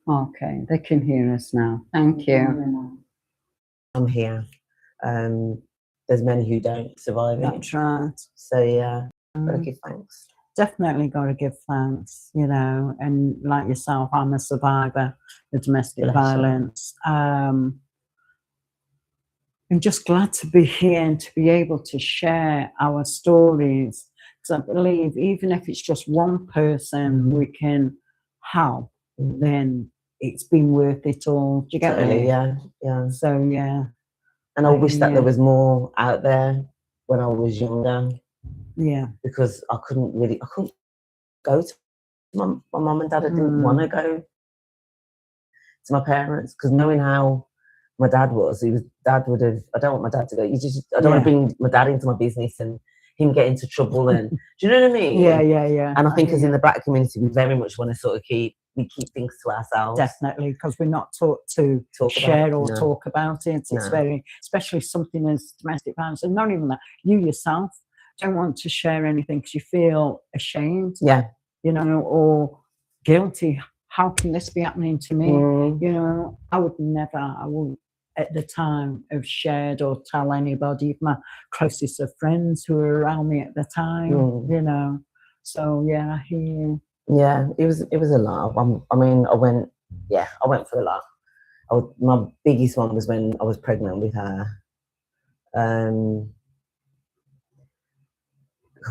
Okay, they can hear us now. Thank you. I'm here. There's many who don't survive it. That's right. So yeah, gotta give thanks. Definitely got to give thanks, you know, and like yourself, I'm a survivor of domestic violence. I'm just glad to be here and to be able to share our stories, because I believe even if it's just one person we can help, then it's been worth it all. Do you get me? Yeah. So yeah. And I wish that there was more out there when I was younger. Yeah. Because I couldn't go to my mum and dad. I didn't want to go to my parents, because knowing how my dad was, dad would have, I don't want my dad to go. I don't want to bring my dad into my business and him get into trouble. And do you know what I mean? Yeah. And I think as in the black community, we very much want to sort of keep things to ourselves. Definitely, because we're not taught to share or talk about it. It's very, especially something as domestic violence, and not even that. You yourself don't want to share anything because you feel ashamed. Yeah. You know, or guilty. How can this be happening to me? You know, I wouldn't at the time have shared or tell anybody, even my closest of friends who were around me at the time, you know. So yeah, yeah, it was a lot. I mean, I went for a lot. My biggest one was when I was pregnant with her.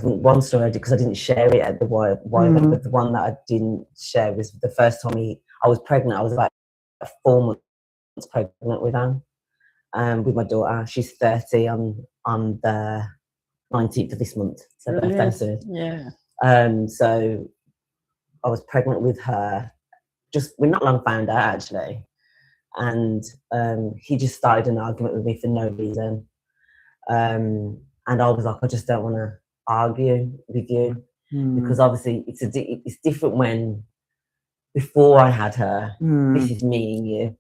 One story I did, because I didn't share it at the Y, but the one that I didn't share was the first time I was pregnant. I was like 4 months pregnant with her, with my daughter. She's 30 on the 19th of this month. So birthday soon. Yeah. So I was pregnant with her. We not long found out actually, and he just started an argument with me for no reason, and I was like, I just don't want to argue with you, because obviously it's different when before I had her. This is me and you,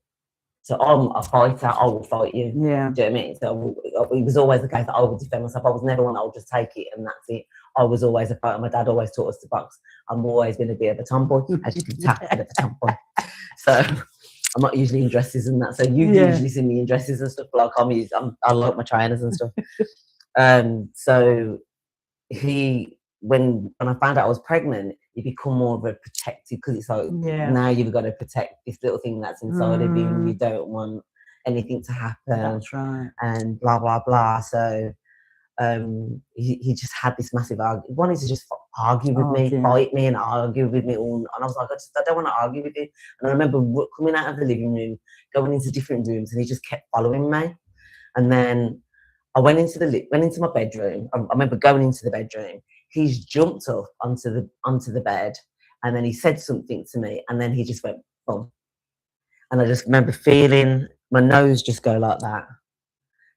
so I'm a fighter. I will fight you. Yeah. Do you know what I mean? So it was always the case that I would defend myself. I was never one that I'll just take it and that's it. I was always a fighter. My dad always taught us to box. I'm always going to be a bit of a tomboy, as you can tell, a bit of a tomboy. So I'm not usually in dresses and that. So you usually see me in dresses and stuff. Like I like my trainers and stuff. So when I found out I was pregnant, you become more of a protective, because it's like now you've got to protect this little thing that's inside of you, and you don't want anything to happen. That's right. And blah blah blah. So he just had this massive argument. He wanted to just argue with me, fight me, and argue with me all. And I was like, I don't want to argue with you. And I remember coming out of the living room, going into different rooms, and he just kept following me. And then I went into my bedroom. I remember going into the bedroom. He's jumped up onto the bed, and then he said something to me, and then he just went boom. And I just remember feeling my nose just go like that,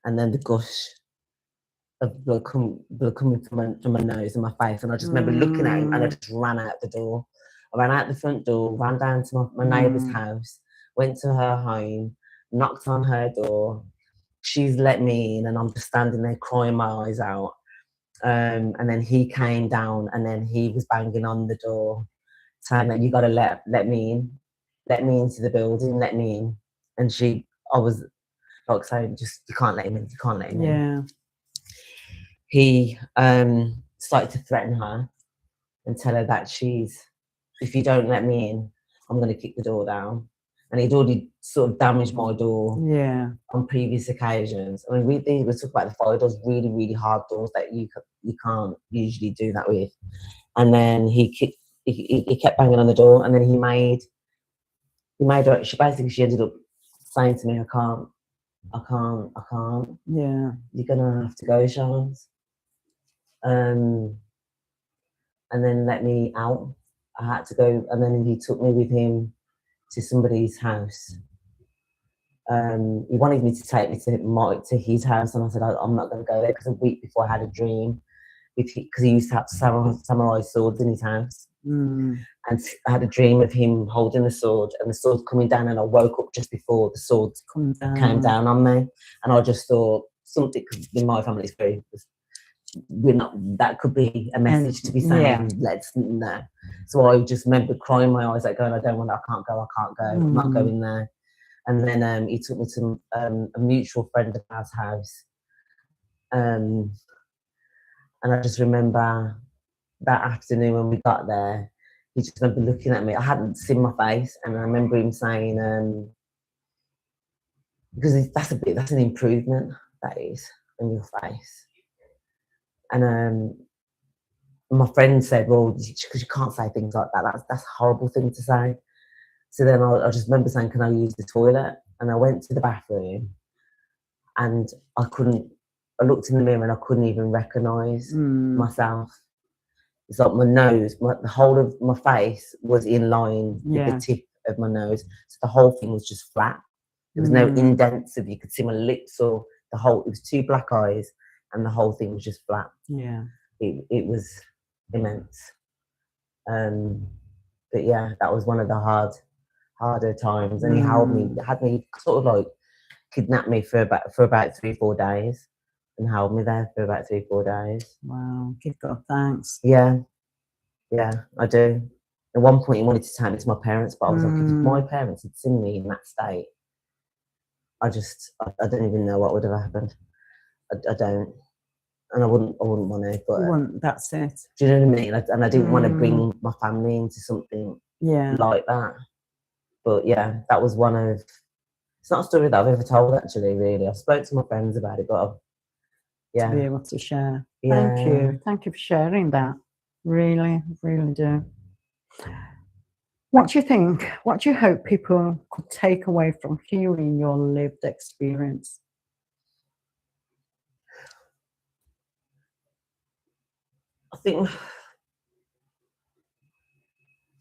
and then the gush of blood coming from my nose and my face. And I just remember looking at him, and I just ran out the door. I ran out the front door, ran down to my neighbour's house, went to her home, knocked on her door. She's let me in, and I'm just standing there crying my eyes out. And then he came down, and then he was banging on the door, saying that you got to let me into the building, let me in. And I was like saying, just you can't let him in, you can't let him in. Yeah. He started to threaten her and tell her that if you don't let me in, I'm going to kick the door down. And he'd already sort of damaged my door on previous occasions. I mean, we talk about the fire doors, really, really hard doors that you can't usually do that with. And then he kept banging on the door, and then he made her. She ended up saying to me, I can't. Yeah. You're gonna have to go, Shans. And then let me out. I had to go, and then he took me with him to somebody's house. He wanted me to take me to his house, and I said I'm not going to go there, because a week before I had a dream because he used to have samurai swords in his house, and I had a dream of him holding the sword and the sword coming down, and I woke up just before the sword came down on me, and I just thought something, because in my family we're not, that could be a message to be saying, let's no. So I just remember crying my eyes out, going, I don't want, I can't go, I'm not going there. And then he took me to a mutual friend of ours house. And I just remember that afternoon when we got there, he just remember looking at me. I hadn't seen my face, and I remember him saying, because that's an improvement, that is, on your face. And my friend said, well, because you can't say things like that. That's a horrible thing to say. So then I just remember saying, can I use the toilet? And I went to the bathroom, and I looked in the mirror and I couldn't even recognise myself. It's like my nose, the whole of my face was in line with the tip of my nose. So the whole thing was just flat. There was no indents, if you could see my lips or it was 2 black eyes, and the whole thing was just flat. Yeah. It was immense. But yeah, that was one of the harder times. And he had me sort of like kidnapped me for about 3-4 days and held me there for about 3-4 days. Wow, give God thanks. Yeah, I do. At one point he wanted to take me to my parents, but I was like, if my parents had seen me in that state, I don't even know what would have happened. I don't. And I wouldn't want to, but that's it. Do you know what I mean? And I didn't want to bring my family into something like that. But yeah, that was one of, it's not a story that I've ever told, actually, really. I've spoke to my friends about it, but to be able to share. Yeah. Thank you for sharing that. Really, really do. What do you think? What do you hope people could take away from hearing your lived experience? I think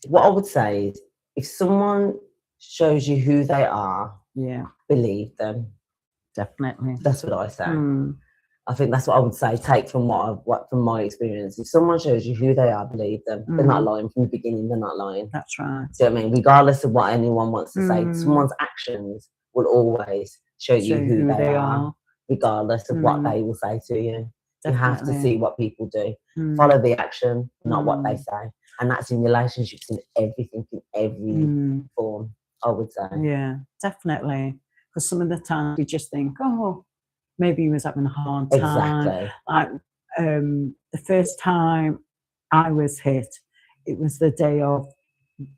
what I would say is, if someone shows you who they are, believe them. Definitely. That's what I say. I think that's what I would say. Take from from my experience. If someone shows you who they are, believe them. They're not lying from the beginning. They're not lying. That's right. Do you know what I mean? Regardless of what anyone wants to say, someone's actions will always show you who they are, regardless of what they will say to you. Definitely. You have to see what people do. Follow the action, not what they say. And that's in relationships, in everything, in every form, I would say. Yeah, definitely. Because some of the time we just think, oh, maybe he was having a hard time. Exactly. Like the first time I was hit, it was the day of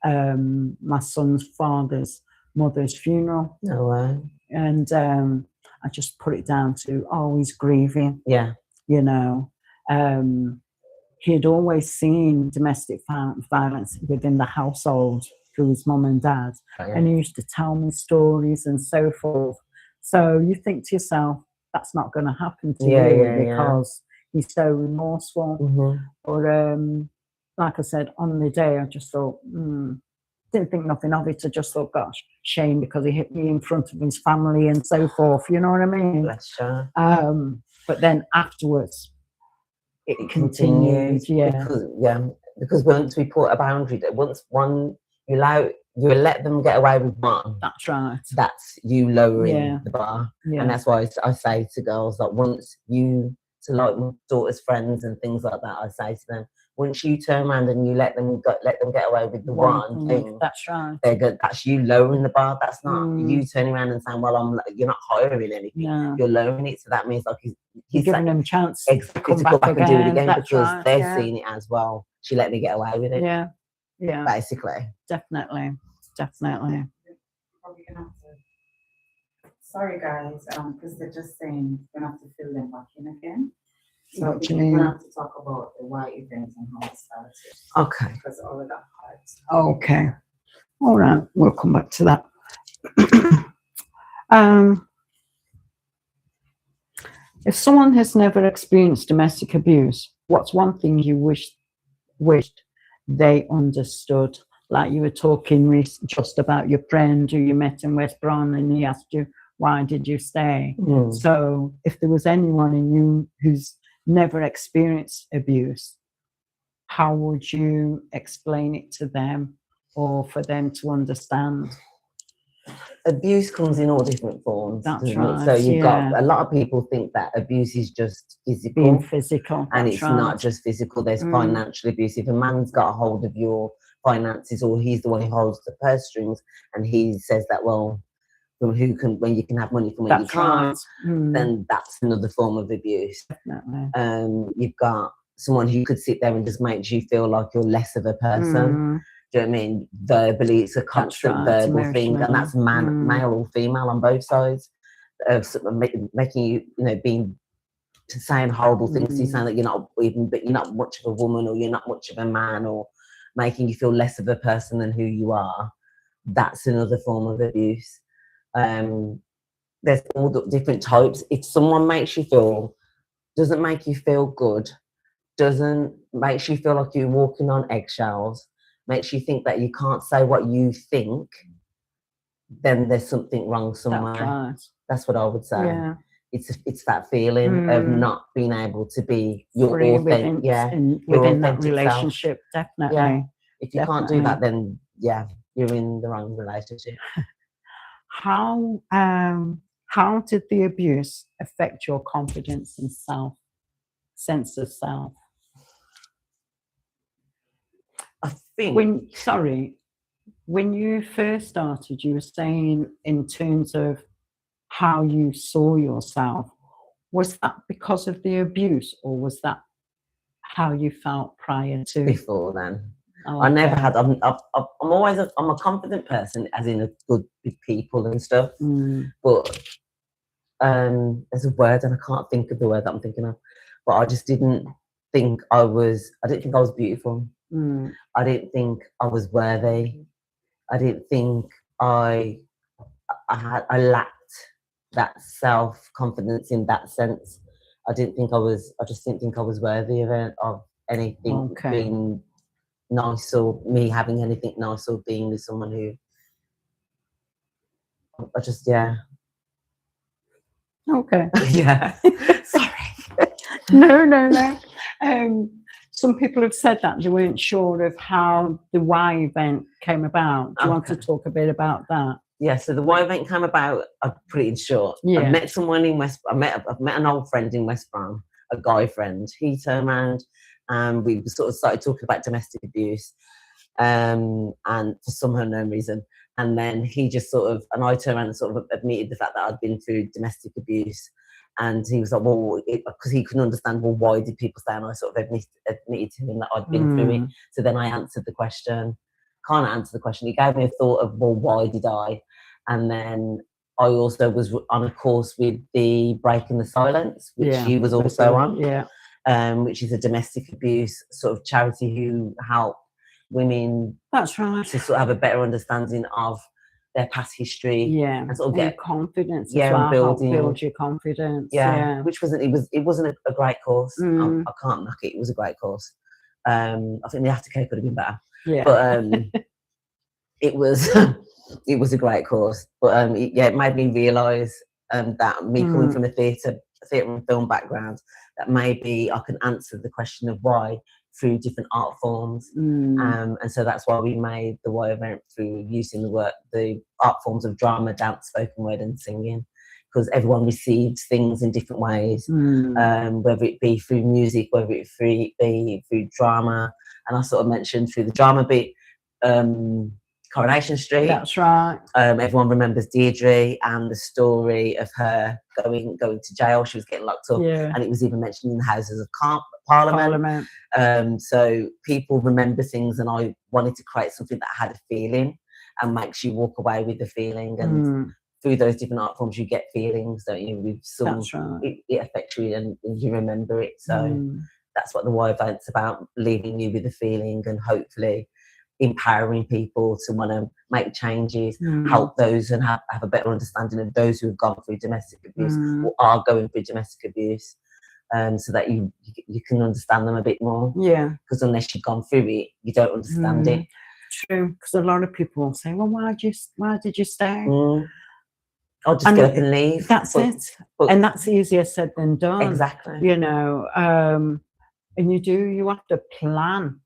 my son's mother's funeral. No way. And I just put it down to, oh, he's grieving. Yeah. You know, he had always seen domestic violence within the household through his mum and dad. Oh, yeah. And he used to tell me stories and so forth. So you think to yourself, that's not going to happen to you because he's so remorseful. But like I said, on the day, I just thought, didn't think nothing of it. I just thought, gosh, shame because he hit me in front of his family and so forth. You know what I mean? That's true. But then afterwards, it continued. Because once we put a boundary, once you let them get away with one. That's right. That's you lowering the bar. And that's why I say to girls that to like my daughter's friends and things like that, I say to them, once you turn around and you let them get away with the one thing, that's right. That's you lowering the bar. That's not you turning around and saying, "Well, you're not hiring anything." No. You're lowering it, so that means like you're giving them a chance to go back and do it again because they're seeing it as well. She let me get away with it. Yeah. Basically. Definitely. Probably gonna have to. Sorry, guys, because they're just saying we're gonna have to fill them back in again. So we're gonna have to talk about the why event and how it started. Okay. Because all of that part. Okay. All right. We'll come back to that. If someone has never experienced domestic abuse, what's one thing you wished they understood? Like you were talking just about your friend who you met in West Brom and he asked you, why did you stay? So if there was anyone in you who's never experienced abuse, how would you explain it to them or for them to understand? abuse comes in all different forms. That's doesn't it? right. So you've yeah. got a lot of people think that abuse is just physical, Being physical, and that's it's right. not just physical. There's Mm. financial abuse. If a man's got a hold of your finances, or he's the one who holds the purse strings, and he says that, well, when you can have money from when you That's can't, right. Mm. then that's another form of abuse. Definitely. You've got someone who could sit there and just makes you feel like you're less of a person. Mm. Do you know what I mean? Verbally, it's a constant right, verbal thing, and that's male or female on both sides, of sort of making you, you know, being saying horrible things to you, saying that you're not even, but you're not much of a woman, or you're not much of a man, or making you feel less of a person than who you are. That's another form of abuse. There's all the different types. If someone doesn't make you feel good, makes you feel like you're walking on eggshells, makes you think that you can't say what you think, then there's something wrong somewhere. That's right. That's what I would say. Yeah. It's that feeling of not being able to be your authentic, within that relationship. Self. Definitely. Yeah. If you can't do that, then you're in the wrong relationship. How did the abuse affect your confidence and sense of self? I think when you first started, you were saying in terms of how you saw yourself, was that because of the abuse, or was that how you felt prior to? Before then. Oh, I never had. I'm a confident person, as in a good with people and stuff. But there's a word, and I can't think of the word that I'm thinking of. But I just didn't think I was. I didn't think I was beautiful. I didn't think I was worthy. I didn't think I lacked that self-confidence in that sense. I just didn't think I was worthy of anything being nice, or me having anything nice, or being with someone who Okay. Yeah. Sorry. No. Some people have said that they weren't sure of how the Y event came about. Do you want to talk a bit about that? Yeah, so the Y event came about, I'll put it in short. Yeah. I met someone in I've met an old friend in West Brom, a guy friend. He turned around and we sort of started talking about domestic abuse, and for some unknown reason. And then he just and I turned around and sort of admitted the fact that I'd been through domestic abuse. And he was like, well, because he couldn't understand, well, why did people say? And I sort of admitted to him that I'd been through it. So then I answered the question. Can't answer the question. He gave me a thought of, well, why did I? And then I also was on a course with the Breaking the Silence, which he was also on. Yeah. Which is a domestic abuse sort of charity who help women. That's right. To sort of have a better understanding of their past history. Yeah. And sort of get confidence. Yeah, and build your confidence. Yeah. Which it wasn't a great course. I can't knock it. It was a great course. I think the aftercare could have been better. Yeah. But it was a great course. But it made me realise that me coming from a theatre and film background, that maybe I can answer the question of why through different art forms. And so that's why we made the Y event, through using the art forms of drama, dance, spoken word and singing, because everyone receives things in different ways, whether it be through music, whether it be through drama. And I sort of mentioned through the drama bit, Coronation Street. That's right. Everyone remembers Deirdre and the story of her going to jail. She was getting locked up, and it was even mentioned in the Houses of Parliament. So people remember things, and I wanted to create something that had a feeling and makes you walk away with the feeling. And through those different art forms, you get feelings, don't you? With some, that's right. It affects you and you remember it. So that's what the Y event's about, leaving you with a feeling and hopefully empowering people to want to make changes, help those and have a better understanding of those who have gone through domestic abuse or are going through domestic abuse, so that you can understand them a bit more. Yeah. Because unless you've gone through it, you don't understand it. True. Because a lot of people will say, well, why did you stay? I'll just get up and leave. That's it. And that's easier said than done. Exactly. You know, and you have to plan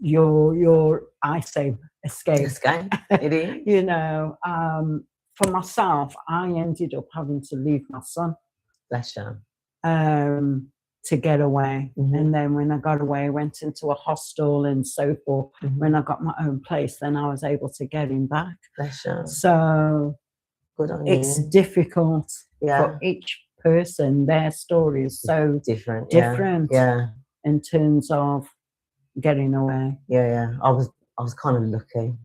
your I say escape. It is. You know, for myself, I ended up having to leave my son. Bless you. To get away. Mm-hmm. And then when I got away, I went into a hostel and so forth. Mm-hmm. When I got my own place, then I was able to get him back. Bless you. So good on it's you. difficult for each person. Their story is so different. Yeah. In terms of getting away. Yeah. I was kind of lucky.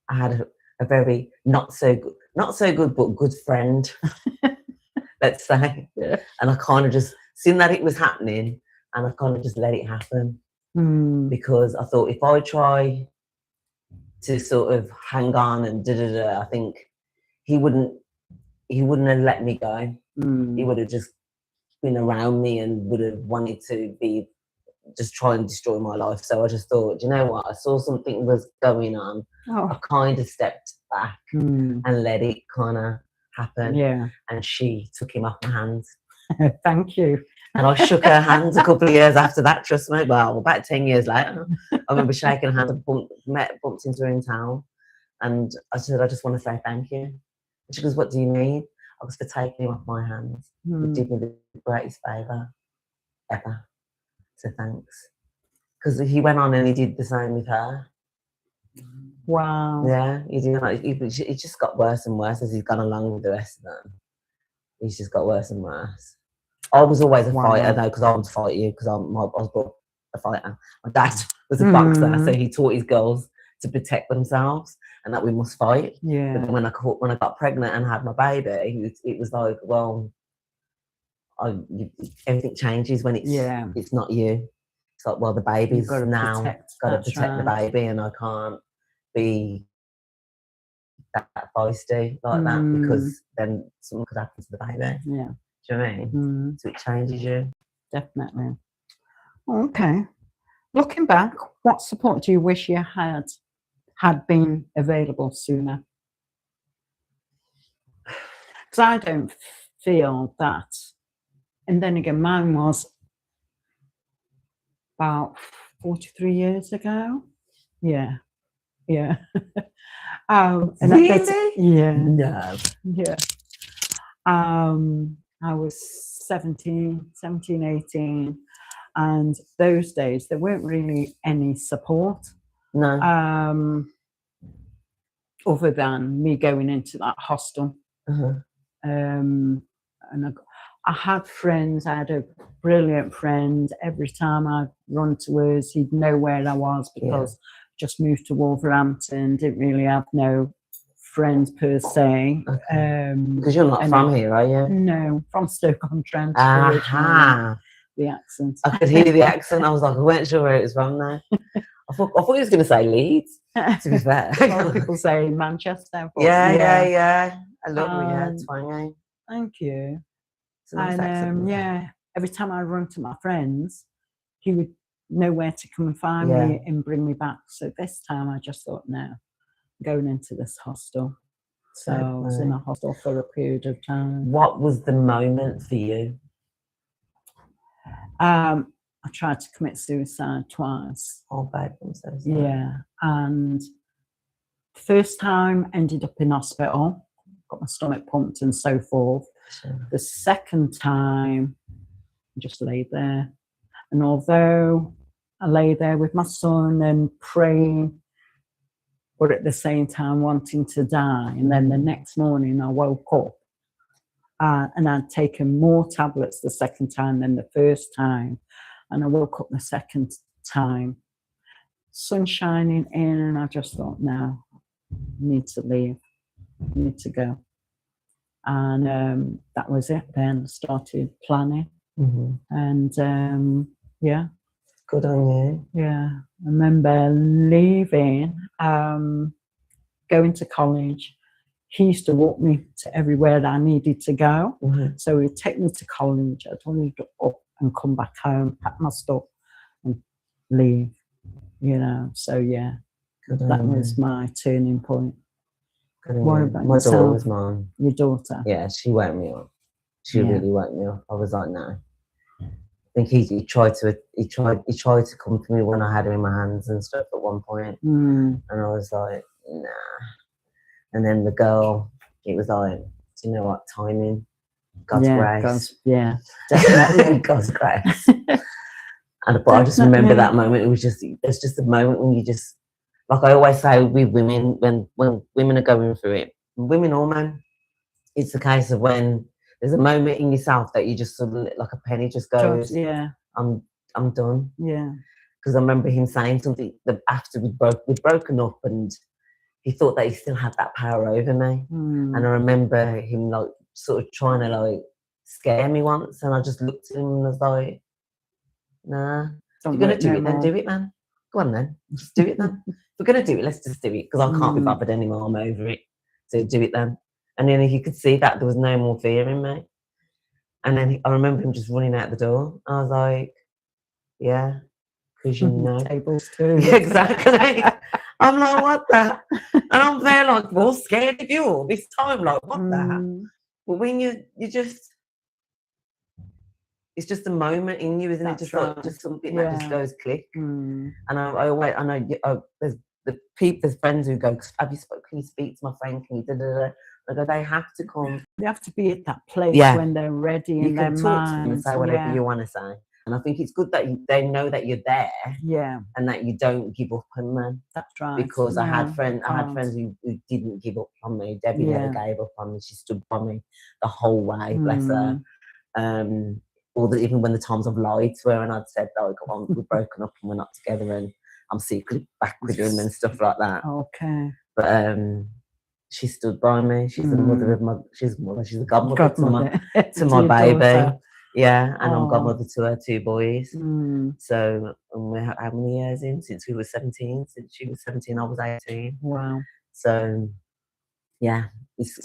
I had a very not so good but good friend. Let's say. Yeah. And I kind of just seen that it was happening, and I kind of just let it happen because I thought if I try to sort of hang on and I think he wouldn't have let me go. He would have just been around me and would have wanted to be just try and destroy my life. So I just thought, you know what? I saw something was going on. I kind of stepped back and let it kind of happen. Yeah. And she took him off my hands. Thank you. And I shook her hands a couple of years after that, trust me. Well, about 10 years later, I remember shaking her hand and bumped into her in town. And I said, I just want to say thank you. And she goes, what do you need? I was for taking him off my hands. You did me the greatest favour ever. So thanks. Because he went on and he did the same with her. Wow. Yeah, he did. It just got worse and worse as he's gone along with the rest of them. He's just got worse and worse. I was always a fighter though, because I would fight you, because I was brought a fighter. My dad was a boxer, so he taught his girls to protect themselves and that we must fight. Yeah. But then when I got pregnant and had my baby, it was like, well, everything changes when it's not you. It's like, well, the baby's now got to protect the baby, and I can't be that feisty like that, because then something could happen to the baby. Yeah. Do you know what I mean? So it changes you. Definitely. Okay. Looking back, what support do you wish you had been available sooner? Because I don't feel that. And then again, mine was about 43 years ago. Yeah. And really? Yeah. No. Yeah. I was 17, 18, and those days there weren't really any support. No. Other than me going into that hostel. And I had friends. I had a brilliant friend. Every time I'd run to hers, he'd know where I was, because I just moved to Wolverhampton, didn't really have no friends per se. Because you're not from here, are you? No, from Stoke-on-Trent. The accent. I could hear the accent. I was like, I weren't sure where it was from now. I thought he was going to say Leeds, to be fair. A lot of people say Manchester. Yeah. I love it. Twang. Thank you. Nice accent, every time I run to my friends, he would know where to come and find me and bring me back. So this time I just thought, no, I'm going into this hostel. So I was in a hostel for a period of time. What was the moment for you? I tried to commit suicide twice. Oh, babe, I'm so sorry. Yeah, and the first time ended up in hospital, got my stomach pumped and so forth. Sure. The second time, I just laid there. And although I lay there with my son and praying, but at the same time wanting to die, and then the next morning I woke up and I'd taken more tablets the second time than the first time. And I woke up the second time, sun shining in, and I just thought, no, I need to leave, I need to go. And that was it then. Started planning. And good on you. Yeah, I remember leaving, going to college. He used to walk me to everywhere that I needed to go. So he'd take me to college. I'd only go up and come back home, pack my stuff and leave, So yeah, that was my turning point. What about my yourself? daughter was mine. Your daughter? Yeah, she woke me up. She really woke me up. I was like, no, think he tried to come for me when I had him in my hands and stuff at one point, and I was like, nah. And then the girl, it was like, do you know what, timing, God's grace, definitely. God's grace. But I just remember that moment. It's just a moment when you just, like I always say with women, when women are going through it, women or men, it's the case of when there's a moment in yourself that you just suddenly, like a penny just goes, I'm done. Yeah. Because I remember him saying something that after we'd broken up, and he thought that he still had that power over me. And I remember him like sort of trying to like scare me once, and I just looked at him and was like, nah, if you're gonna do it, then do it, man. Go on then, just do it then. If we're gonna do it, let's just do it, because I can't be bothered anymore. I'm over it. So do it then. And then he could see that there was no more fear in me. And then I remember him just running out the door. I was like, yeah, because you know. Tables too. Yeah, exactly. I'm like, what the? And I'm there like, well, scared of you all this time. Like, what the? But when you just, it's just a moment in you, isn't it? Just like, just something that just goes click. And I always, I know there's friends who go, can you speak to my friend? Can you da-da-da? I go, they have to come. They have to be at that place when they're ready in their mind. You can talk to them and say whatever you want to say. And I think it's good that they know that you're there. Yeah. And that you don't give up on them. That's right. Because I had friends who didn't give up on me. Debbie never gave up on me. She stood by me the whole way, bless her. Even when the times I've lied to her and I'd said, oh, come on, we're broken up and we're not together and I'm secretly back with him and stuff like that. Okay. But she stood by me. She's the mother of she's a godmother to my baby. Daughter. Yeah, and I'm godmother to her 2 boys. So we're how many years in? Since we were 17. Since she was 17, I was 18. Wow. So yeah,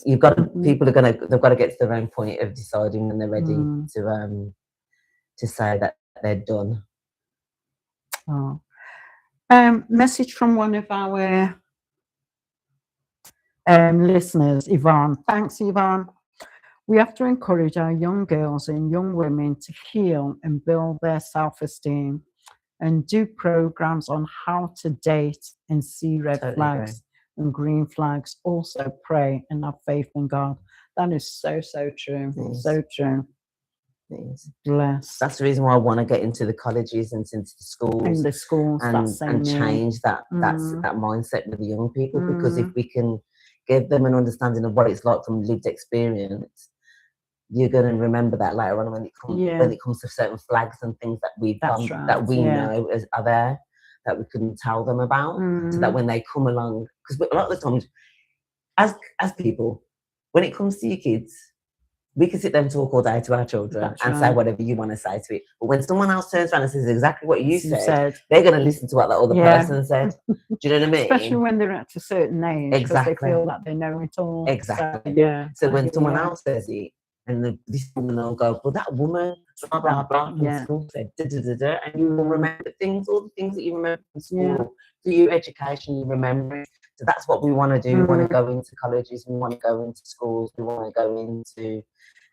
you've got they've got to get to their own point of deciding when they're ready to say that they're done. Oh. Message from one of our listeners, Yvonne. Thanks, Yvonne. We have to encourage our young girls and young women to heal and build their self-esteem and do programs on how to date and see red flags and green flags. Also pray and have faith in God. That is so true. So true. Bless. That's the reason why I want to get into the colleges and into the schools. In the schools, and change that mindset with the young people, because if we can give them an understanding of what it's like from lived experience, you're going to remember that later on when it comes to certain flags and things that we've done that we know are there that we couldn't tell them about, so that when they come along, because a lot of the times as people, when it comes to your kids, we can sit there and talk all day to our children say whatever you want to say to it. But when someone else turns around and says exactly what you said, they're going to listen to what that other person said. Do you know what I mean? Especially when they're at a certain age, because they feel that they know it all. Exactly. So when someone else says it, and this woman will go, well, that woman, blah, blah, blah, from school said, da, da, da, da, and you will remember all the things that you remember from school. Through your education, you remember it. So that's what we want to do. We want to go into colleges, we want to go into schools, we want to go into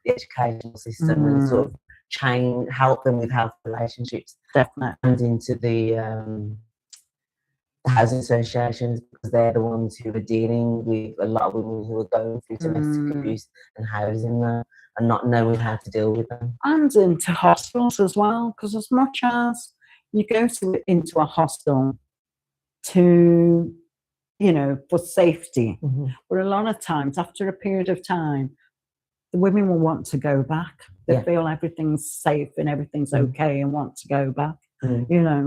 the educational system and sort of help them with healthy relationships. Definitely. And into the housing associations, because they're the ones who are dealing with a lot of women who are going through domestic abuse and housing there and not knowing how to deal with them. And into hostels as well, because as much as you go into a hostel to, for safety, but a lot of times after a period of time, the women will want to go back. They feel everything's safe and everything's okay and want to go back.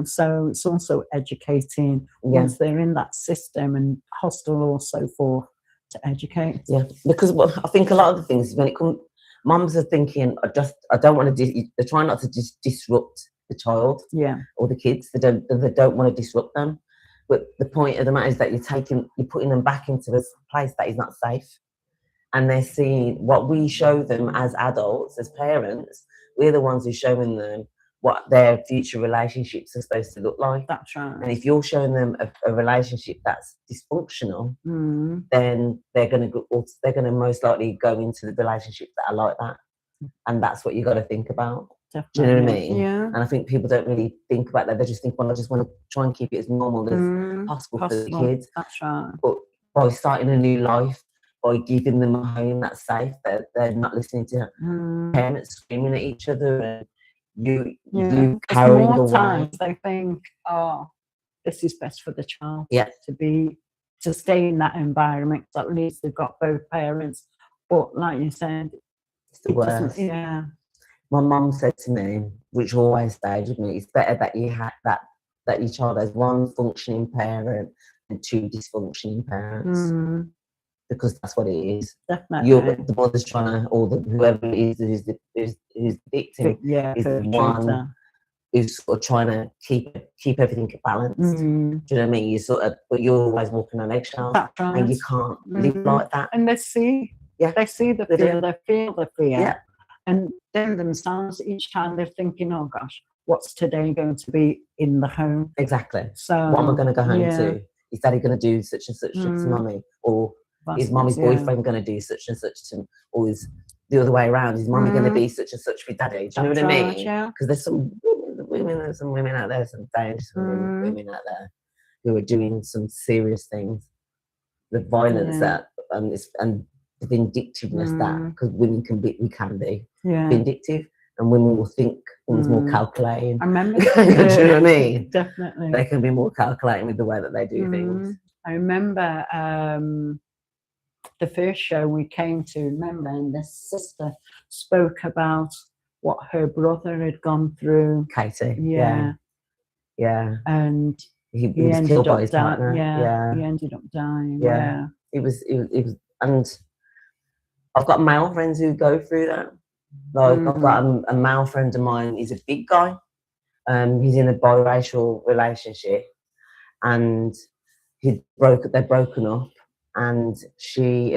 So it's also educating once they're in that system, and hostel or so forth to educate. Yeah, because I think a lot of the things when it comes, mums are thinking, I don't want to. They're trying not to just disrupt the child, or the kids. They don't want to disrupt them. But the point of the matter is that you're putting them back into a place that is not safe, and they're seeing what we show them as adults, as parents. We're the ones who are showing them what their future relationships are supposed to look like. That's right. And if you're showing them a relationship that's dysfunctional, then they're going to most likely go into the relationships that are like that. And that's what you got to think about. Do you know what I mean? Yeah. And I think people don't really think about that. They just think, well, I just want to try and keep it as normal as possible for the kids. That's right. But by starting a new life, by giving them a home that's safe, they're not listening to parents screaming at each other, and you carrying more the weight. times they think, oh, this is best for the child to stay in that environment. So at least they've got both parents. But like you said, it's the worst. Yeah. My mum said to me, which always stayed with me, it's better that you have that your child has one functioning parent and two dysfunctioning parents. Because that's what it is. Definitely. The mother's trying to, or whoever it is who's the victim, is the one who's sort of trying to keep everything balanced. Do you know what I mean? But you're always walking on eggshells, and you can't live like that. And they see the fear, they feel the fear, and then themselves, each time they're thinking, oh gosh, what's today going to be in the home? Exactly. So what am I going to go home to? Is daddy going to do such and such to mummy, or is mummy's boyfriend going to do such and such to, or is the other way around? Is mummy going to be such and such with daddy? Do you know what I mean? Because there's some women out there, some dangerous women out there who are doing some serious things. The violence that and the vindictiveness that, because women can be vindictive, and women will think things more calculating. I remember. Do you know what I mean? Definitely. They can be more calculating with the way that they do things. I remember the first show we came to, and the sister spoke about what her brother had gone through. Katie. Yeah. And he was killed by his partner. He ended up dying. Yeah. It was, and I've got male friends who go through that. Like I've got a male friend of mine. He's a big guy. He's in a biracial relationship, and they're broken up. And he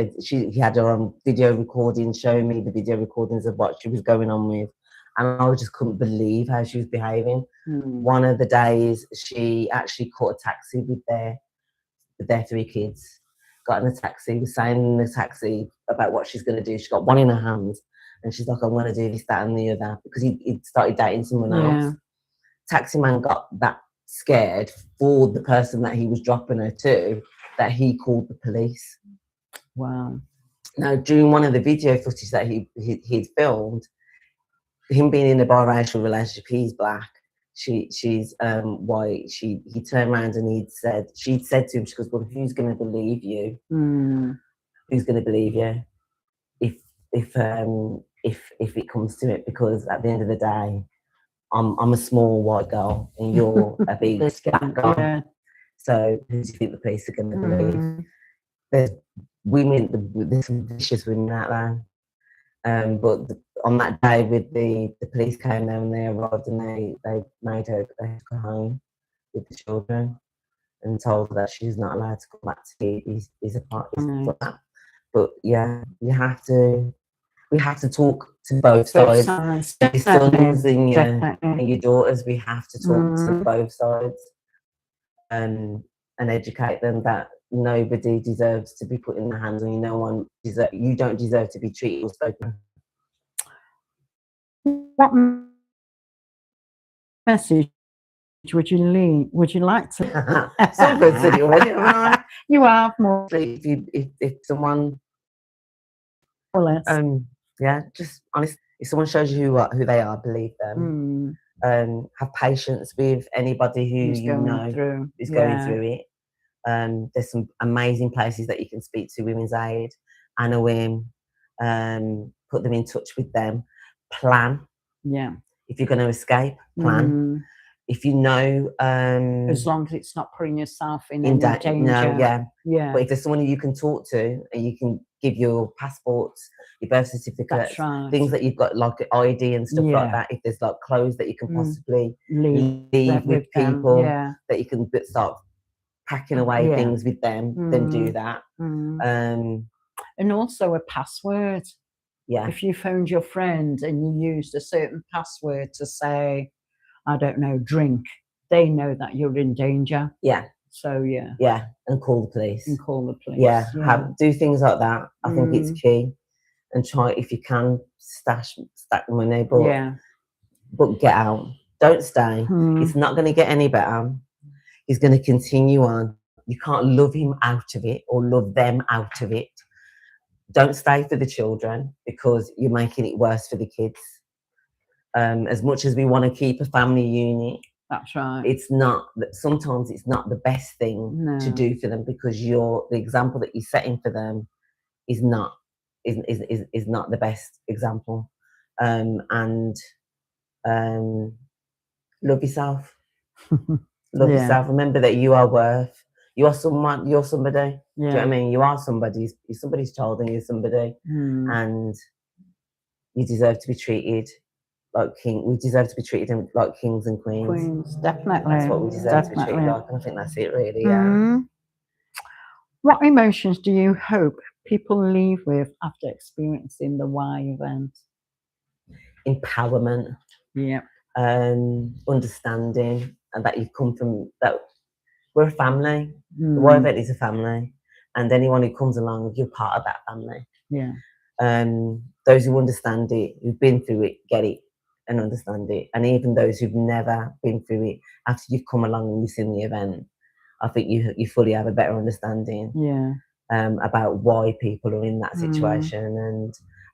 had her on video recording, showing me the video recordings of what she was going on with, and I just couldn't believe how she was behaving. One of the days, she actually caught a taxi with their 3 kids. Got in a taxi, was saying in the taxi about what she's going to do. She got one in her hand, and she's like, "I'm going to do this, that, and the other," because he started dating someone else. Taxi man got that scared for the person that he was dropping her to, that he called the police. Wow. Now, during one of the video footage that he'd filmed, him being in a biracial relationship, he's black, she's white. He turned around and she'd said to him, she goes, "Well, who's going to believe you? Who's going to believe you if it comes to it? Because at the end of the day, I'm a small white girl and you're a big black guy. Yeah. So who do you think the police are going to believe?" There's some vicious women out there. But on that day, with the police came there and they arrived, and they made her go home with the children and told her that she's not allowed to come back to his apartment. But yeah, we have to talk to both sides. Your sons and your daughters, we have to talk to both sides and educate them that nobody deserves to be put in the hands on you. You don't deserve to be treated or spoken. What message would you like to? So good to you already. You have more. If someone, just honest. If someone shows you who they are, believe them. Have patience with anybody who is going through it. There's some amazing places that you can speak to Women's Aid, Anna Wim, put them in touch with them. Plan. Yeah. If you're going to escape, plan. If you know, as long as it's not putting yourself in any danger. No, yeah. But if there's someone you can talk to and you can give your passports, your birth certificate, things that you've got like ID and stuff like that. If there's like clothes that you can possibly leave with people, that you can start packing away things with them, then do that. And also a password. Yeah. If you phoned your friend and you used a certain password to say, I don't know, drink, they know that you're in danger. Yeah. So yeah, and call the police. Yeah. Do things like that. I think it's key. And try, if you can, stack money, but but get out. Don't stay. It's not going to get any better. He's going to continue on. You can't love him out of it or love them out of it. Don't stay for the children because you're making it worse for the kids. As much as we want to keep a family unit, that's right. It's not. Sometimes it's not the best thing to do for them because the example that you're setting for them is not not the best example. And love yourself. Love yourself. Remember that you are worth. You are someone. You're somebody. Do you know what I mean? You are somebody. You're somebody's child, and you're somebody, and you deserve to be treated like king. We deserve to be treated like kings and queens. Queens, definitely. That's what we deserve to be treated like, and I think that's it, really. Yeah. What emotions do you hope people leave with after experiencing the Y event? Empowerment. Yeah. Understanding, and that you've come from that. We're a family. The Y event is a family, and anyone who comes along, you're part of that family. Yeah. Those who understand it, who've been through it, get it and understand it. And even those who've never been through it, after you've come along and you've seen the event, I think you fully have a better understanding. Yeah. About why people are in that situation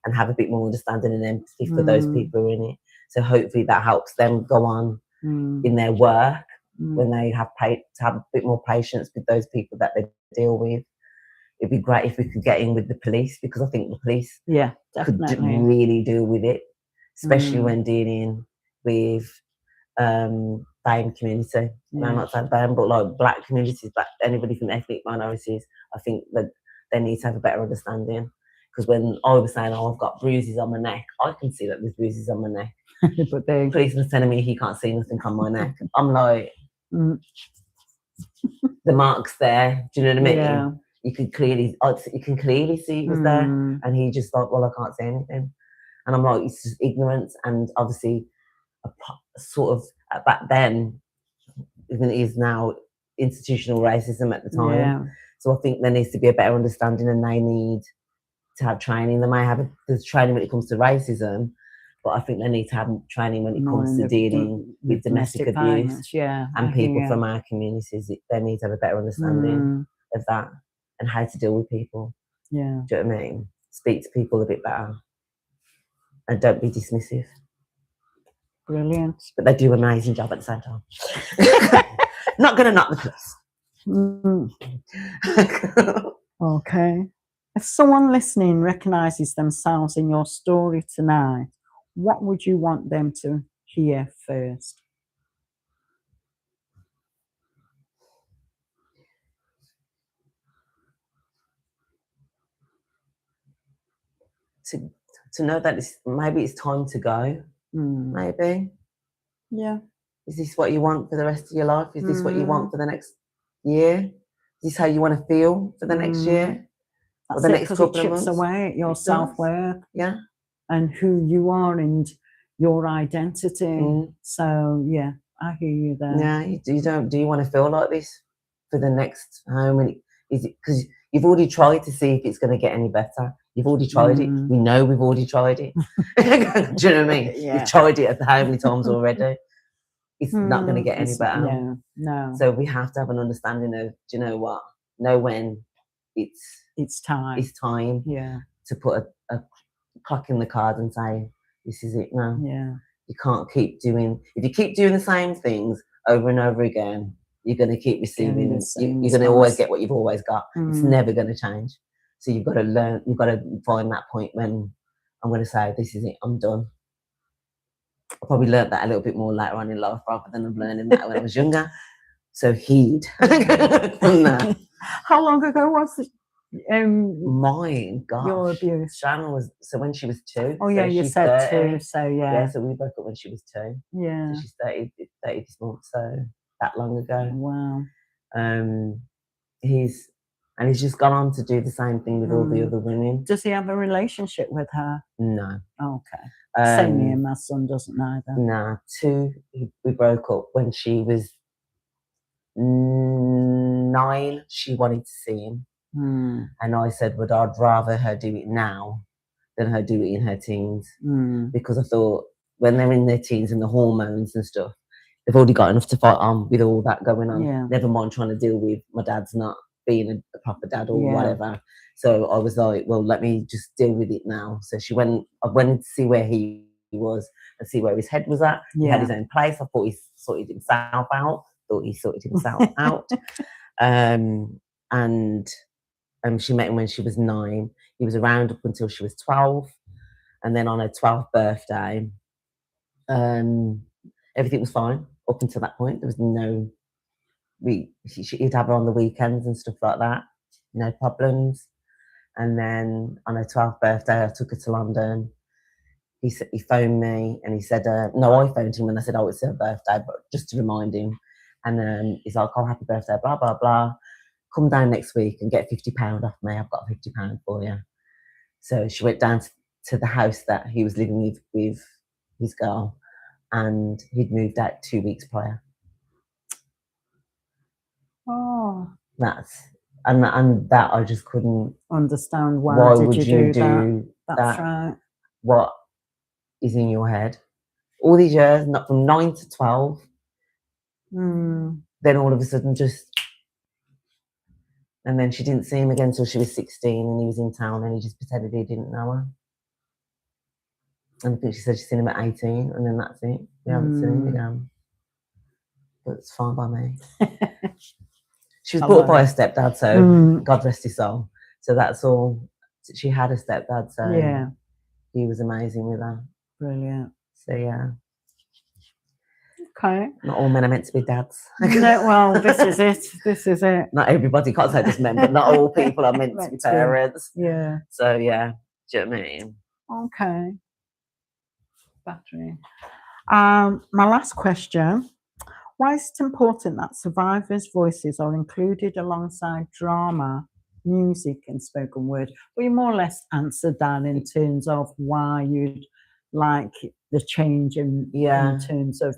and have a bit more understanding and empathy for those people who are in it. So hopefully that helps them go on in their work when they have to have a bit more patience with those people that they deal with. It'd be great if we could get in with the police because I think the police could really deal with it, especially when dealing with BAME community. No, I'm not saying BAME, but like black communities, anybody from ethnic minorities. I think that they need to have a better understanding. Because when I was saying, I've got bruises on my neck, I can see that there's bruises on my neck. But the policeman's telling me he can't see nothing on my neck. I'm like, the mark's there. Do you know what I mean? Yeah. You can clearly see it was there, and he just like, well, I can't say anything, and I'm like, it's just ignorance, and obviously, sort of back then, even it is now institutional racism at the time. Yeah. So I think there needs to be a better understanding, and they need to have training. They may have there's training when it comes to racism, but I think they need to have training when it comes to dealing with domestic abuse violence, and people from our communities. They need to have a better understanding of that and how to deal with people. Yeah. Do you know what I mean? Speak to people a bit better and don't be dismissive. Brilliant. But they do an amazing job at the same time. Not going to knock the police. Okay. If someone listening recognises themselves in your story tonight, what would you want them to hear first? To know that maybe it's time to go. Maybe. Yeah. Is this what you want for the rest of your life? Is this what you want for the next year? Is this how you want to feel for the next year? That's or the next couple it of months? chips away at your self-worth. Yeah. And who you are and your identity. So, yeah, I hear you there. Yeah, do you want to feel like this for the next, how many, is it, because you've already tried to see if it's going to get any better. You've already tried it. We know we've already tried it. Do you know what I mean? Yeah. You've tried it how many times already? It's not going to get any better. No. So we have to have an understanding of, do you know what? Know when it's time. It's time. Yeah. To put a clock in the card and say, this is it now. Yeah. You can't keep doing, if you keep doing the same things over and over again, you're going to keep receiving, you're going to always get what you've always got. It's never going to change. So you've got to learn, you've got to find that point when I'm going to say, this is it, I'm done. I probably learned that a little bit more later on in life rather than I'm learning that when I was younger. So heed from that. How long ago was it? Mine, gosh. Your abuse. Shannon was, so when she was 2. Oh, yeah, so you said 30. 2, so yeah. Yeah, so we broke up when she was 2. Yeah. So she's 30 this month, so that long ago. Wow. He's just gone on to do the same thing with all the other women. Does he have a relationship with her? No. Okay. Same here, my son doesn't either. Nah, 2, we broke up when she was 9. She wanted to see him. And I said, well, I'd rather her do it now than her do it in her teens. Because I thought when they're in their teens and the hormones and stuff, they've already got enough to fight on with all that going on. Yeah. Never mind trying to deal with my dad's not being a proper dad or Yeah. whatever. So I was like, well, let me just deal with it now. So I went to see where he was and see where his head was at. He had his own place. I thought he sorted himself out. And she met him when she was 9. He was around up until she was 12. And then on her 12th birthday, everything was fine up until that point. There was no, he'd have her on the weekends and stuff like that. No problems. And then on her 12th birthday, I took her to London. He phoned me and he said, no, I phoned him and I said, oh, it's her birthday, but just to remind him. And he's like, oh, happy birthday, blah, blah, blah. Come down next week and get £50 off me. I've got £50 for you. So she went down to the house that he was living with his girl, and he'd moved out 2 weeks prior. Oh. And that I just couldn't understand. Why did would you do that? That's right. What is in your head? All these years, not from 9 to 12. Then all of a sudden and then she didn't see him again until she was 16, and he was in town and he just pretended he didn't know her. And I think she said she's seen him at 18, and then that's it. We haven't seen him again. But it's fine by me. She was brought up by her stepdad, so God rest his soul. So that's all. She had a stepdad, so he was amazing with her. Brilliant. So yeah. Okay. Not all men are meant to be dads. No, well, this is it. This is it. Not everybody, can't say just men, but not all people are meant to be parents. Yeah. So yeah, do you know what I mean? Okay. Battery. My last question. Why is it important that survivors' voices are included alongside drama, music and spoken word? We more or less answered that in terms of why you'd like the change in terms of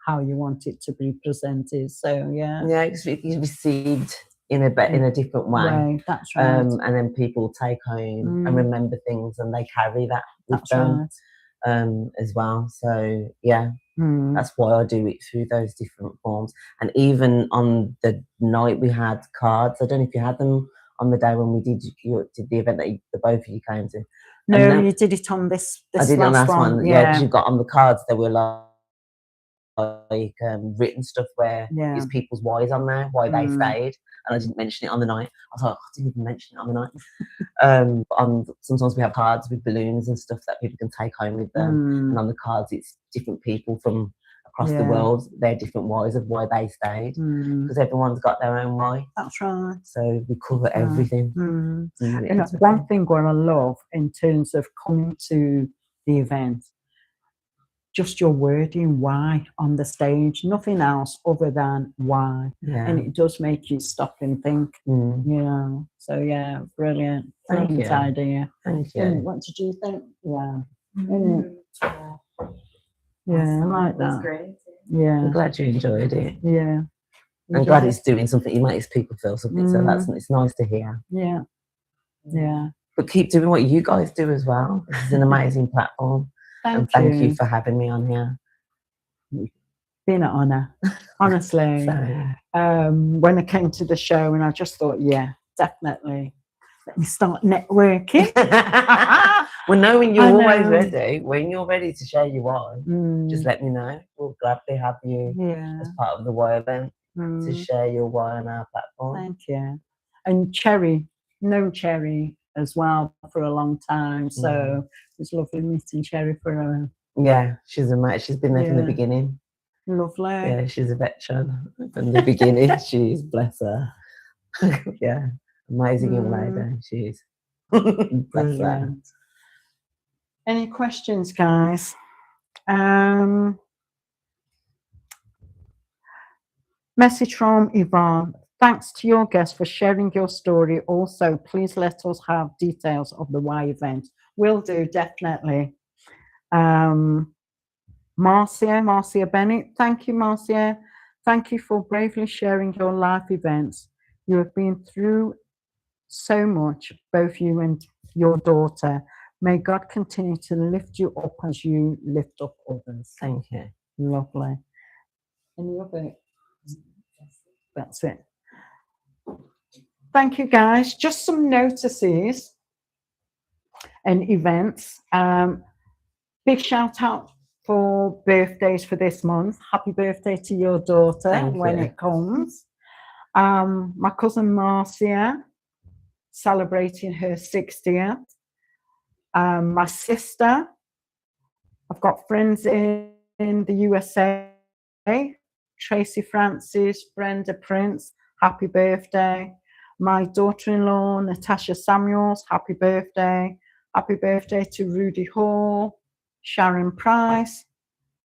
how you want it to be presented. So yeah, it's received in a different way. That's right. And then people take home and remember things, and they carry that with them as well. So yeah, that's why I do it through those different forms. And even on the night we had cards. I don't know if you had them on the day when we did the event that the both of you came to. No, you did it on this I did it on last that one. Yeah, because you've got on the cards there were like written stuff where there's people's whys on there, why they stayed, and I didn't mention it on the night. I was like, I didn't even mention it on the night. Sometimes we have cards with balloons and stuff that people can take home with them, and on the cards it's different people from across the world, their different whys of why they stayed, because everyone's got their own why. That's right. So we cover everything. And that's one thing what I love in terms of coming to the event, just your wording, why on the stage, nothing else other than why. And it does make you stop and think, you know. So yeah, brilliant. Brilliant idea. Thank you. What did you think? Yeah. Yeah, I like that. That's great. Yeah. I'm glad you enjoyed it. Yeah. I'm glad it's doing something. It makes people feel something. So it's nice to hear. Yeah. Yeah. But keep doing what you guys do as well. This is an amazing platform. Thank you for having me on here. Been an honour, honestly. When I came to the show, and I just thought, yeah, definitely. Let me start networking. Well, no, when you're always ready, when you're ready to share your why, just let me know. We'll gladly have you as part of the why event to share your why on our platform. Thank you. And Cherry, known Cherry as well for a long time, so it was lovely meeting Cherry for a... Yeah, she's amazing. She's been there from the beginning. Lovely. Yeah, she's a veteran from the beginning. She's, bless her. Yeah, amazing young lady. She is. Bless her. Any questions, guys? Message from Yvonne. Thanks to your guest for sharing your story. Also, please let us have details of the Y event. Will do, definitely. Marcia Bennett. Thank you, Marcia. Thank you for bravely sharing your life events. You have been through so much, both you and your daughter. May God continue to lift you up as you lift up others. Thank you. Lovely. Any other? That's it. Thank you, guys. Just some notices and events. Big shout out for birthdays for this month. Happy birthday to your daughter when it comes. My cousin Marcia celebrating her 60th. My sister, I've got friends in the USA. Tracy Francis, Brenda Prince, happy birthday. My daughter-in-law, Natasha Samuels, happy birthday. Happy birthday to Rudy Hall, Sharon Price.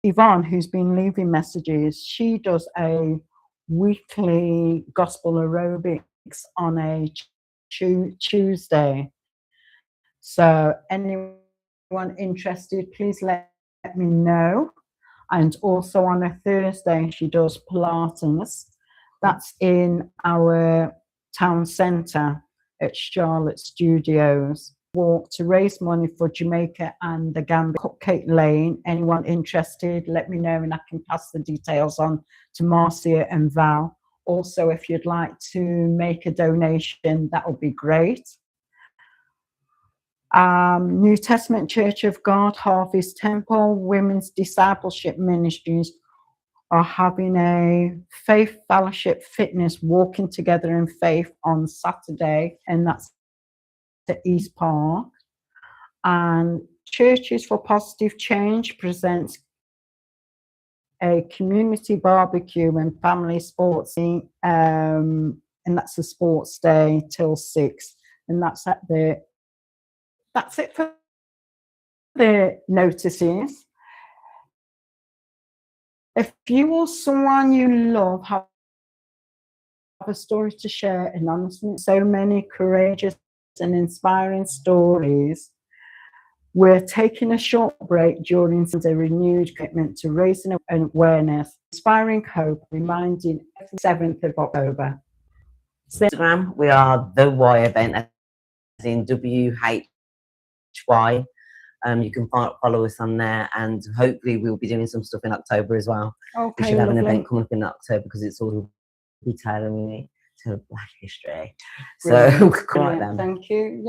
Yvonne, who's been leaving messages, she does a weekly gospel aerobics on a Tuesday. So anyone interested, please let me know. And also on a Thursday, she does Pilates. That's in our town centre at Charlotte Studios. Walk to raise money for Jamaica and the Gambia. Cupcake Lane. Anyone interested, let me know and I can pass the details on to Marcia and Val. Also, if you'd like to make a donation, that would be great. New Testament Church of God, Harvest Temple, Women's Discipleship Ministries are having a faith fellowship fitness walking together in faith on Saturday, and that's at East Park. And Churches for Positive Change presents a community barbecue and family sports, and that's a sports day till 6, and that's at the. That's it for the notices. If you or someone you love have a story to share, and honestly, so many courageous and inspiring stories, we're taking a short break during the renewed commitment to raising awareness, inspiring hope, reminding every 7th of October. Instagram, we are The Y Event, as in WHY. You can follow us on there, and hopefully we'll be doing some stuff in October as well. Okay, we should have lovely. an event coming up in October because it's all retailing to Black History. Brilliant. So, Thank you. Yeah.